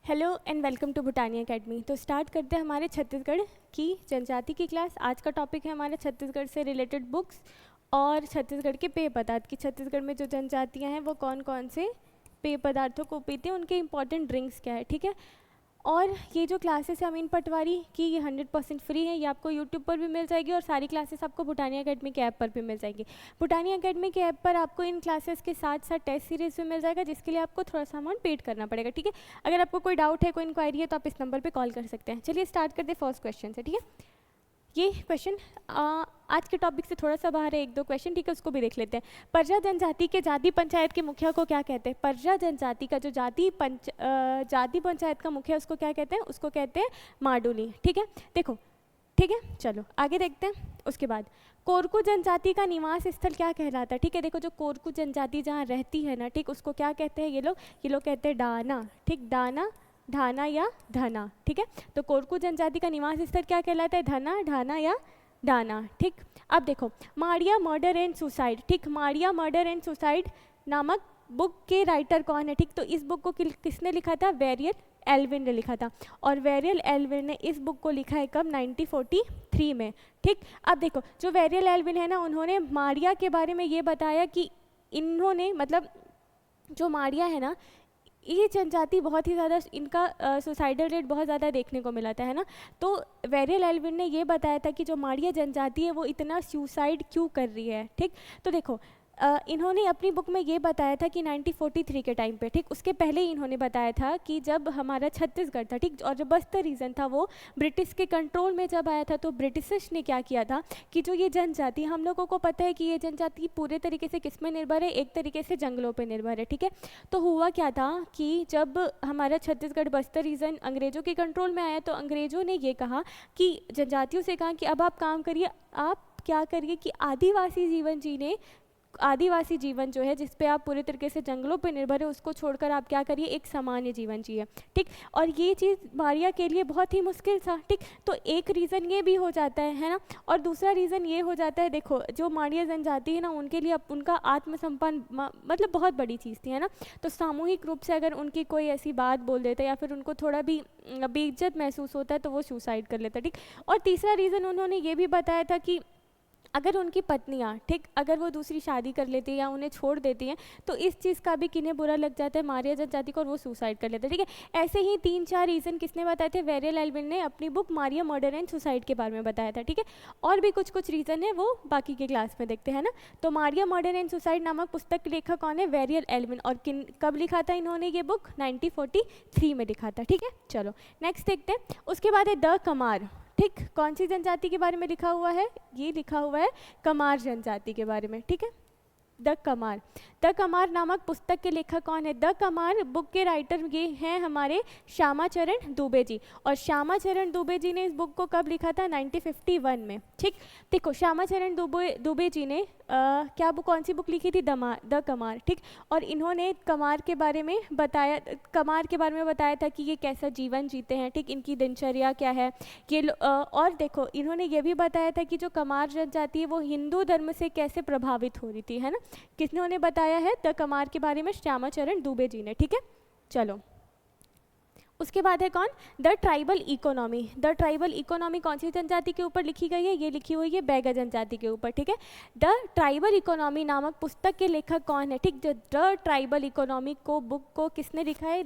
Hello and welcome to Bhutani academy. तो start करते हैं हमारे छत्तीसगढ़ की जनजाति की क्लास। आज का टॉपिक है हमारे छत्तीसगढ़ से रिलेटेड बुक्स और छत्तीसगढ़ के पेय पदार्थ की। छत्तीसगढ़ में जो जनजातियां हैं वो कौन कौन से पेय पदार्थों को पीते हैं, उनके इंपॉर्टेंट ड्रिंक्स क्या है, ठीक है। और ये जो क्लासेस है अमीन पटवारी की, ये 100% फ्री है। ये आपको यूट्यूब पर भी मिल जाएगी और सारी क्लासेस आपको भूटानी एकेडमी के ऐप पर भी मिल जाएगी। भूटानी एकेडमी के ऐप पर आपको इन क्लासेस के साथ साथ टेस्ट सीरीज भी मिल जाएगा, जिसके लिए आपको थोड़ा सा अमाउंट पेड करना पड़ेगा, ठीक है। अगर आपको कोई डाउट है, कोई इंक्वायरी है, तो आप इस नंबर पर कॉल कर सकते हैं। चलिए स्टार्ट करते हैं फर्स्ट क्वेश्चन से, ठीक है। ये क्वेश्चन आज के टॉपिक से थोड़ा सा बाहर है, एक दो क्वेश्चन, ठीक है, उसको भी देख लेते हैं। परजा जनजाति के जाति पंचायत के मुखिया को क्या कहते हैं? परजा जनजाति का जो जाति पंचायत का मुखिया, उसको क्या कहते हैं? उसको कहते हैं माडुली, ठीक है। देखो, ठीक है, चलो आगे देखते हैं। उसके बाद कोरकू जनजाति का निवास स्थल क्या कहलाता है? ठीक है, देखो जो कोरकू जनजाति जहाँ रहती है ना, ठीक, उसको क्या कहते हैं ये लोग कहते हैं डाना, ठीक, डाना, ढाना या धना, ठीक है। तो कोरकू जनजाति का निवास स्थल क्या कहलाता है? धना, ढाना या डाना, ठीक। अब देखो माड़िया मर्डर एंड सुसाइड, ठीक, माड़िया मर्डर एंड सुसाइड नामक बुक के राइटर कौन है? ठीक, तो इस बुक को किसने लिखा था? वेरियल एल्विन ने लिखा था। और वेरियल एल्विन ने इस बुक को लिखा है कब? 1943 में, ठीक। अब देखो जो वेरियल एल्विन है ना, उन्होंने माड़िया के बारे में ये बताया कि इन्होंने, मतलब जो माड़िया है ना, ये जनजाति बहुत ही ज़्यादा, इनका सुसाइडल रेट बहुत ज़्यादा देखने को मिला था, है ना। तो वेरियल एल्विन ने ये बताया था कि जो माड़िया जनजाति है वो इतना सुसाइड क्यों कर रही है, ठीक। तो देखो इन्होंने अपनी बुक में ये बताया था कि 1943 के टाइम पे, ठीक, उसके पहले ही इन्होंने बताया था कि जब हमारा छत्तीसगढ़ था, ठीक, और जो बस्तर रीजन था वो ब्रिटिश के कंट्रोल में जब आया था, तो ब्रिटिशर्स ने क्या किया था कि जो ये जनजाति, हम लोगों को पता है कि ये जनजाति पूरे तरीके से किस में निर्भर है? एक तरीके से जंगलों पर निर्भर है, ठीक है। तो हुआ क्या था कि जब हमारा छत्तीसगढ़ बस्तर रीजन अंग्रेज़ों के कंट्रोल में आया, तो अंग्रेज़ों ने ये कहा कि जनजातियों से कहा कि अब आप काम करिए, आप क्या करिए कि आदिवासी जीवन जो है, जिस पे आप पूरे तरीके से जंगलों पर निर्भर है, उसको छोड़कर आप क्या करिए? एक सामान्य जीवन जिए, ठीक। और ये चीज़ माड़िया के लिए बहुत ही मुश्किल था, ठीक। तो एक रीज़न ये भी हो जाता है ना। और दूसरा रीज़न ये हो जाता है, देखो जो माड़िया जनजाति है ना, उनके लिए उनका आत्मसम्मान मतलब बहुत बड़ी चीज़ थी, है ना। तो सामूहिक रूप से अगर उनकी कोई ऐसी बात बोल देता है या फिर उनको थोड़ा भी बेइज्जत महसूस होता है, तो वो सुसाइड कर लेता है, ठीक। और तीसरा रीज़न उन्होंने ये भी बताया था कि अगर उनकी पत्नियाँ, ठीक, अगर वो दूसरी शादी कर लेती है या उन्हें छोड़ देती हैं, तो इस चीज़ का भी किन्हें बुरा लग जाता है? माड़िया जनजाति को, और वो सुसाइड कर लेते हैं, ठीक है। ऐसे ही 3-4 रीज़न किसने बताए थे? वेरियल एल्विन ने अपनी book Madia murder and suicide के बारे में बताया था, ठीक है। और भी कुछ रीज़न है, वो बाकी के क्लास में देखते हैं ना। तो माड़िया मर्डर एंड सुसाइड नामक पुस्तक के लेखक कौन है? वेरियल एल्विन। और कब लिखा था इन्होंने ये बुक? 1943 में लिखा था, ठीक है। चलो नेक्स्ट देखते हैं। उसके बाद है द कमार, ठीक, कौन सी जनजाति के बारे में लिखा हुआ है? ये लिखा हुआ है कमार जनजाति के बारे में, ठीक है। द कमार नामक पुस्तक के लेखक कौन है? द कमार बुक के राइटर ये हैं हमारे श्यामाचरण दुबे जी। और श्यामाचरण दुबे जी ने इस बुक को कब लिखा था? 1951 में, ठीक। देखो श्यामाचरण दुबे जी ने क्या बुक, कौन सी बुक लिखी थी? द कमार, ठीक। और इन्होंने कमार के बारे में बताया था कि ये कैसा जीवन जीते हैं, ठीक, इनकी दिनचर्या क्या है ये और देखो इन्होंने ये भी बताया था कि जो कमार जनजाति है वो हिंदू धर्म से कैसे प्रभावित हो रही थी, है ना। किसने बताया है? द कमार के बारे में श्यामाचरण दुबे जी ने, ठीक है। चलो उसके बाद है कौन? The tribal economy. The tribal economy कौन सी जनजाति के ऊपर लिखी गई है? ये लिखी हुई है बैगा जनजाति के ऊपर, ठीक है। द ट्राइबल इकोनॉमी नामक पुस्तक के लेखक कौन है? ठीक, द ट्राइबल इकोनॉमी को बुक को किसने लिखा है?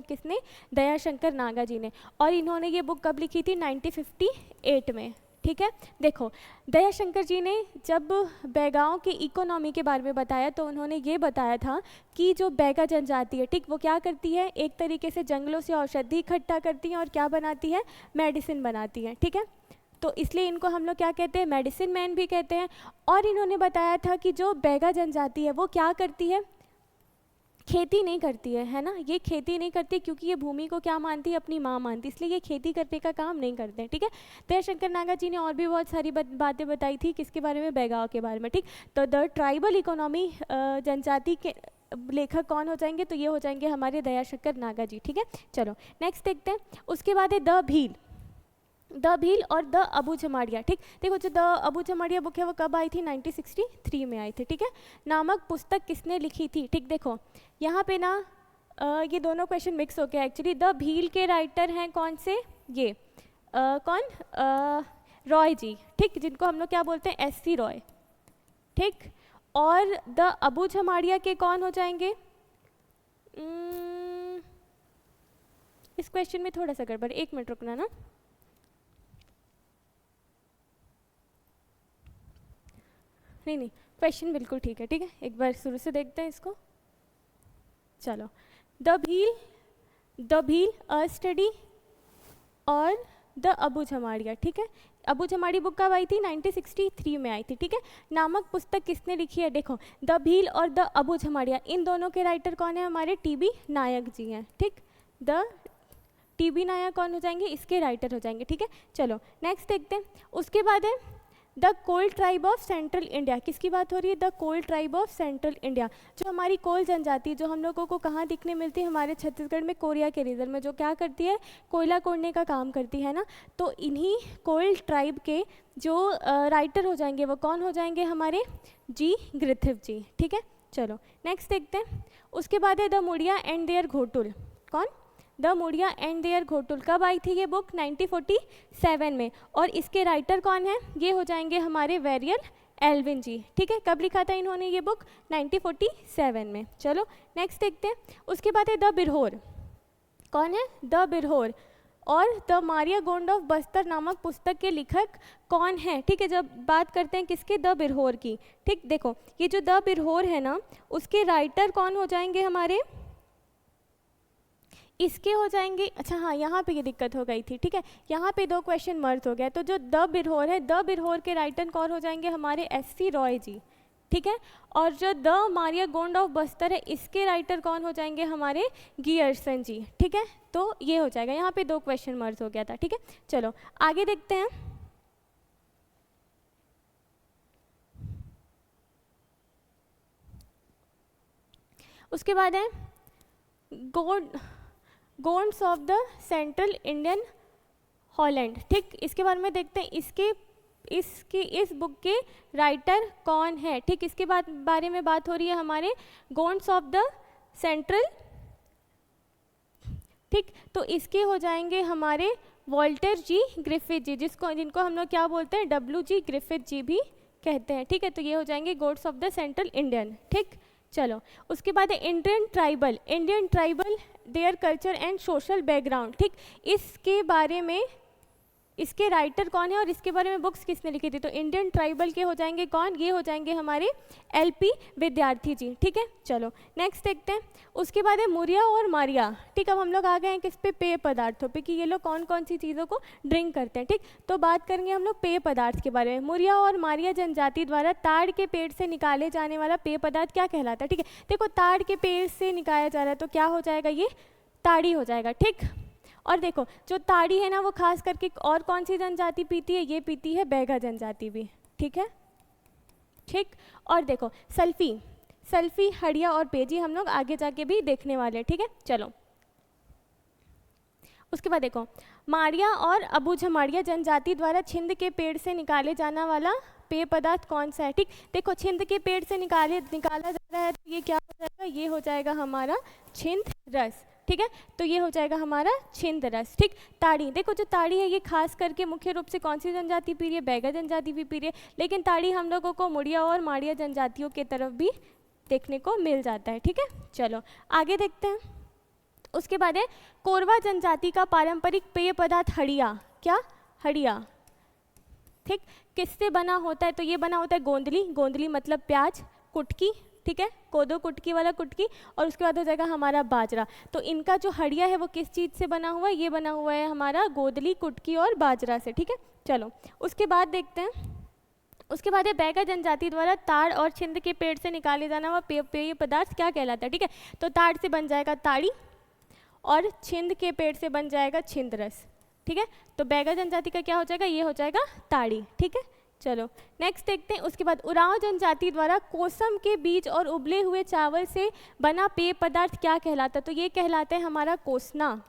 किसने? दयाशंकर नागा जी ने। और इन्होंने ये बुक कब लिखी थी? 1958 में, ठीक है। देखो दयाशंकर जी ने जब बैगाओं के इकोनॉमी के बारे में बताया, तो उन्होंने ये बताया था कि जो बैगा जनजाति है, ठीक, वो क्या करती है? एक तरीके से जंगलों से औषधि इकट्ठा करती है और क्या बनाती है? मेडिसिन बनाती है, ठीक है। तो इसलिए इनको हम लोग क्या कहते हैं? मेडिसिन मैन भी कहते हैं। और इन्होंने बताया था कि जो बैगा जनजाति है वो क्या करती है? खेती नहीं करती है ना। ये खेती नहीं करती क्योंकि ये भूमि को क्या मानती है? अपनी माँ मानती, इसलिए ये खेती करने का काम नहीं करते हैं, ठीक है। दयाशंकर नागा जी ने और भी बहुत सारी बातें बताई थी, किसके बारे में? बैगाओं के बारे में, ठीक। तो द ट्राइबल इकोनॉमी जनजाति के लेखक कौन हो जाएंगे? तो ये हो जाएंगे हमारे दयाशंकर नागा जी, ठीक है। चलो नेक्स्ट देखते हैं। उसके बाद है द भील और द अबू जमाड़िया, ठीक। देखो जो द अबू जमाड़िया बुक है वो कब आई थी? 1963 में आई थी, ठीक है। नामक पुस्तक किसने लिखी थी? ठीक, देखो यहाँ पे ना ये दोनों क्वेश्चन मिक्स हो गया एक्चुअली। द भील के राइटर हैं कौन से, ये कौन, रॉय जी, ठीक, जिनको हम लोग क्या बोलते हैं, एस.सी. रॉय, ठीक। और द अबू झमाड़िया के कौन हो जाएंगे, इस क्वेश्चन में थोड़ा सा गड़बड़, एक मिनट रुकना ना। नहीं, क्वेश्चन बिल्कुल ठीक है, ठीक है, एक बार शुरू से देखते हैं इसको। चलो, द भील अ स्टडी और द अबू झमाड़िया, ठीक है। अबू झमाड़ी बुक कब आई थी, 1963 में आई थी, ठीक है। नामक पुस्तक किसने लिखी है, देखो द भील और द अबू झमाड़िया, इन दोनों के राइटर कौन है, हमारे टी.बी. नायक जी हैं, ठीक। The TB. नायक कौन हो जाएंगे, इसके राइटर हो जाएंगे, ठीक है। चलो नेक्स्ट देखते हैं। उसके बाद है the Kol tribe of central India, किसकी बात हो रही है, the Kol tribe of central India, जो हमारी कोल जनजाति, जो हम लोगों को कहाँ दिखने मिलती है, हमारे छत्तीसगढ़ में कोरिया के रीजन में, जो क्या करती है, कोयला कोड़ने का काम करती है ना। तो इन्हीं कोल ट्राइब के जो राइटर हो जाएंगे वो कौन हो जाएंगे, हमारे जी ग्रिफिथ जी, ठीक है। चलो नेक्स्ट देखते हैं। उसके बाद है the Muria and their ghotul, कौन, the Muria and their ghotul, कब आई थी ये बुक, 1947 में, और इसके राइटर कौन है, ये हो जाएंगे हमारे वेरियल एल्विन जी, ठीक है। कब लिखा था इन्होंने ये बुक, 1947 में। चलो नेक्स्ट देखते हैं। उसके बाद है द बिरहोर, कौन है, द बिरहोर, और द मारिया गोंड ऑफ बस्तर नामक पुस्तक के लेखक कौन है, ठीक है। जब बात करते हैं किसके, द बिरहोर की, ठीक। देखो ये जो द बिरहोर है ना, उसके राइटर कौन हो जाएंगे हमारे, इसके हो जाएंगे, अच्छा हाँ, यहाँ पे ये दिक्कत हो गई थी, ठीक है, यहाँ पे दो क्वेश्चन मर्ज हो गया। तो जो द बिरहोर है, द बिरहोर के राइटर कौन हो जाएंगे, हमारे एस.सी. रॉय जी, ठीक है। और जो द मारिया गोंड ऑफ बस्तर है, इसके राइटर कौन हो जाएंगे, हमारे गियर्सन जी, ठीक है। तो ये हो जाएगा, यहाँ पे दो क्वेश्चन मर्ज हो गया था, ठीक है। चलो आगे देखते हैं। उसके बाद है Gonds of the central Indian Holland, ठीक। इसके बारे में देखते हैं, इस बुक के राइटर कौन है, ठीक। इसके बारे में बात हो रही है हमारे गोंड्स ऑफ द सेंट्रल, ठीक। तो इसके हो जाएंगे हमारे वॉल्टर जी ग्रिफिथ जी, जिनको हम लोग क्या बोलते हैं, W.G. ग्रिफिथ जी भी कहते हैं, ठीक है। तो ये हो जाएंगे gods of the central Indian, ठीक। चलो उसके बाद है Indian tribal their culture and social background, ठीक। इसके बारे में, इसके राइटर कौन है और इसके बारे में बुक्स किसने लिखी थी, तो इंडियन ट्राइबल के हो जाएंगे कौन, ये हो जाएंगे हमारे LP विद्यार्थी जी, ठीक है। चलो नेक्स्ट देखते हैं। उसके बाद है मुरिया और मारिया, ठीक। अब हम लोग आ गए हैं किस पे, पेय पदार्थों पे, कि ये लोग कौन कौन सी चीज़ों को ड्रिंक करते हैं, ठीक। तो बात करेंगे हम लोग पेय पदार्थ के बारे में। मुरिया और मारिया जनजाति द्वारा ताड़ के पेड़ से निकाले जाने वाला पेय पदार्थ क्या कहलाता है, ठीक है। देखो ताड़ के पेड़ से निकाला जा रहा है तो क्या हो जाएगा, ये ताड़ी हो जाएगा, ठीक। और देखो जो ताड़ी है ना, वो खास करके और कौन सी जनजाति पीती है, ये पीती है बैगा जनजाति भी, ठीक है, ठीक। और देखो सल्फी, हड़िया और पेजी हम लोग आगे जाके भी देखने वाले हैं, ठीक है। चलो उसके बाद देखो मारिया और अबू झमाड़िया जनजाति द्वारा छिंद के पेड़ से निकाले जाने वाला पेय पदार्थ कौन सा है, ठीक। देखो छिंद के पेड़ से निकाला जा रहा है तो ये क्या हो जाएगा, ये हो जाएगा हमारा छिंद रस, ठीक है। तो ये हो जाएगा हमारा छिंद रस, ठीक। ताड़ी, देखो जो ताड़ी है ये खास करके मुख्य रूप से कौन सी जनजाति पी रही है, बैगा जनजाति भी पी रही है, लेकिन ताड़ी हम लोगों को मुड़िया और माड़िया जनजातियों के तरफ भी देखने को मिल जाता है, ठीक है। चलो आगे देखते हैं। उसके बाद है कोरवा जनजाति का पारंपरिक पेय पदार्थ हड़िया, क्या, हड़िया, ठीक। किससे बना होता है, तो ये बना होता है गोंदली मतलब प्याज, कुटकी, ठीक है, कोदो कुटकी वाला कुटकी, और उसके बाद हो जाएगा हमारा बाजरा। तो इनका जो हड़िया है वो किस चीज़ से बना हुआ है, ये बना हुआ है हमारा गोदली, कुटकी और बाजरा से, ठीक है। चलो उसके बाद देखते हैं। उसके बाद है बैगा जनजाति द्वारा ताड़ और छिंद के पेड़ से निकाले जाना हुआ पेय पदार्थ क्या कहलाता है, ठीक है। तो ताड़ से बन जाएगा ताड़ी और छिंद के पेड़ से बन जाएगा छिंद रस, ठीक है। तो बैगा जनजाति का क्या हो जाएगा, ये हो जाएगा ताड़ी, ठीक है। चलो नेक्स्ट देखते हैं। उसके बाद उरांव जनजाति द्वारा कोसम के बीज और उबले हुए चावल से बना पेय पदार्थ क्या कहलाता है, तो ये कहलाता है हमारा कोसना,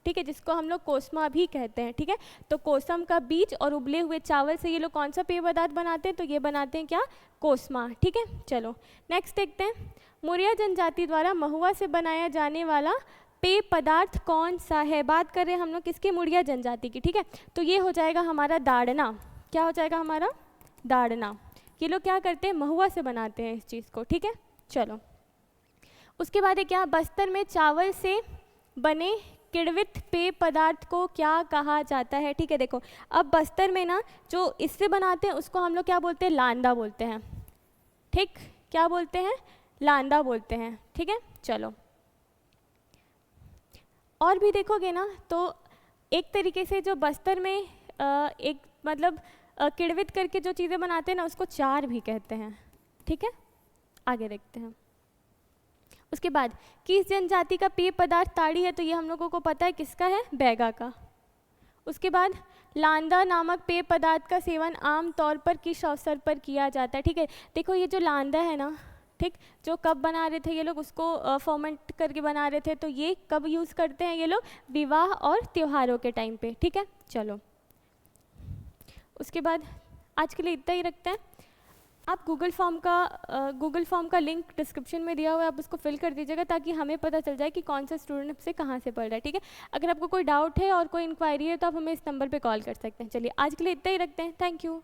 ठीक है, जिसको हम लोग कोसमा भी कहते हैं, ठीक है। तो कोसम का बीज और उबले हुए चावल से ये लोग कौन सा पेय पदार्थ बनाते हैं, तो ये बनाते हैं क्या, कोसमा, ठीक है। चलो नेक्स्ट देखते हैं। मुरिया जनजाति द्वारा महुआ से बनाया जाने वाला पेय पदार्थ कौन सा है? बात कर रहे हैं हम लोग किसकी? मुरिया जनजाति की, ठीक है। तो ये हो जाएगा हमारा दाड़ना। क्या हो जाएगा हमारा? दाड़ना। ये लोग क्या करते हैं? महुआ से बनाते हैं इस चीज़ को, ठीक है। चलो उसके बाद है क्या? बस्तर में चावल से बने किण्वित पेय पदार्थ को क्या कहा जाता है? ठीक है, देखो अब बस्तर में ना जो इससे बनाते हैं उसको हम लोग क्या बोलते हैं? लांदा बोलते हैं, ठीक। क्या बोलते हैं? लांदा बोलते हैं, ठीक है। चलो और भी देखोगे ना तो एक तरीके से जो बस्तर में एक मतलब किण्वित करके जो चीज़ें बनाते हैं ना उसको चार भी कहते हैं, ठीक है। आगे देखते हैं। उसके बाद किस जनजाति का पेय पदार्थ ताड़ी है? तो ये हम लोगों को पता है किसका है? बैगा का। उसके बाद लांदा नामक पेय पदार्थ का सेवन आम तौर पर किस अवसर पर किया जाता है? ठीक है, देखो ये जो लांदा है ना, ठीक, जो कब बना रहे थे ये लोग? उसको फर्मेंट करके बना रहे थे। तो ये कब यूज़ करते हैं ये लोग? विवाह और त्योहारों के टाइम पे, ठीक है। चलो उसके बाद आज के लिए इतना ही रखते हैं। आप गूगल फॉर्म का लिंक डिस्क्रिप्शन में दिया हुआ है, आप उसको फिल कर दीजिएगा ताकि हमें पता चल जाए कि कौन सा स्टूडेंट से कहाँ से पढ़ रहा है, ठीक है। अगर आपको कोई डाउट है और कोई इंक्वायरी है तो आप हमें इस नंबर पे कॉल कर सकते हैं। चलिए आज के लिए इतना ही रखते हैं। Thank you.